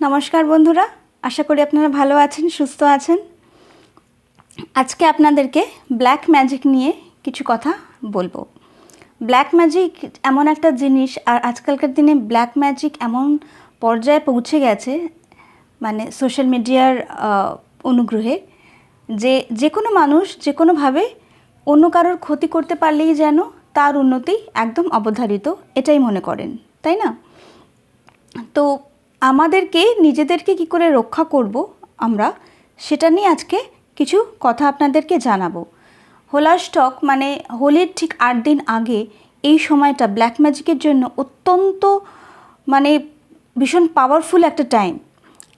নমস্কার বন্ধুরা, আশা করি আপনারা ভালো আছেন, সুস্থ আছেন। আজকে আপনাদেরকে ব্ল্যাক ম্যাজিক নিয়ে কিছু কথা বলবো। ব্ল্যাক ম্যাজিক এমন একটা জিনিস, আর আজকালকার দিনে ব্ল্যাক ম্যাজিক এমন পর্যায়ে পৌঁছে গেছে, মানে সোশ্যাল মিডিয়ার অনুগ্রহে, যে কোনো মানুষ যে কোনোভাবে অন্য কারোর ক্ষতি করতে পারলেই যেন তার উন্নতি একদম অবধারিত, এটাই মনে করেন, তাই না? তো আমাদেরকে নিজেদেরকে কি করে রক্ষা করব আমরা, সেটা নিয়ে আজকে কিছু কথা আপনাদেরকে জানাবো। হোলার স্টক মানে হোলির ঠিক 8 দিন আগে এই সময়টা ব্ল্যাক ম্যাজিকের জন্য অত্যন্ত মানে ভীষণ পাওয়ারফুল একটা টাইম।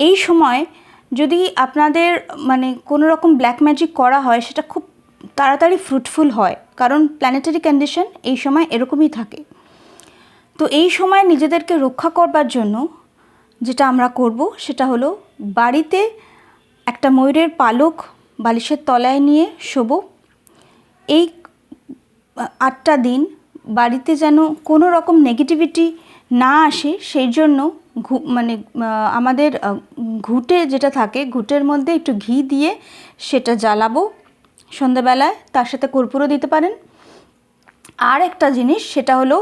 এই সময় যদি আপনাদের মানে কোনো রকম ব্ল্যাক ম্যাজিক করা হয়, সেটা খুব তাড়াতাড়ি ফ্রুটফুল হয়, কারণ প্ল্যানেটারি কন্ডিশন এই সময় এরকমই থাকে। তো এই সময় নিজেদেরকে রক্ষা করবার জন্য যেটা আমরা করব সেটা হলো, বাড়িতে একটা ময়ূরের পালক বালিশের তলায় নিয়ে শোবো। এই 8টা দিন বাড়িতে যেন কোনো রকম নেগেটিভিটি না আসে, সেই জন্য আমাদের ঘুঁটে যেটা থাকে, ঘুঁটের মধ্যে একটু ঘি দিয়ে সেটা জ্বালাবো সন্ধ্যাবেলায়, তার সাথে কর্পূরও দিতে পারেন। আর একটা জিনিস, সেটা হলো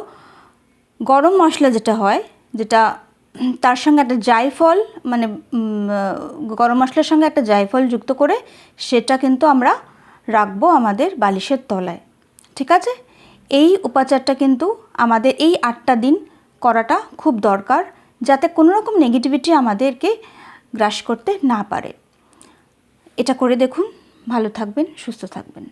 গরম মশলা যেটা হয়, যেটা তার সঙ্গে একটা জায়ফল, মানে গরম মশলার সঙ্গে একটা জায়ফল যুক্ত করে সেটা কিন্তু আমরা রাখবো আমাদের বালিশের তলায়, ঠিক আছে? এই উপাচারটা কিন্তু আমাদের এই 8টা দিন করাটা খুব দরকার, যাতে কোনো রকম নেগেটিভিটি আমাদেরকে গ্রাস করতে না পারে। এটা করে দেখুন, ভালো থাকবেন, সুস্থ থাকবেন।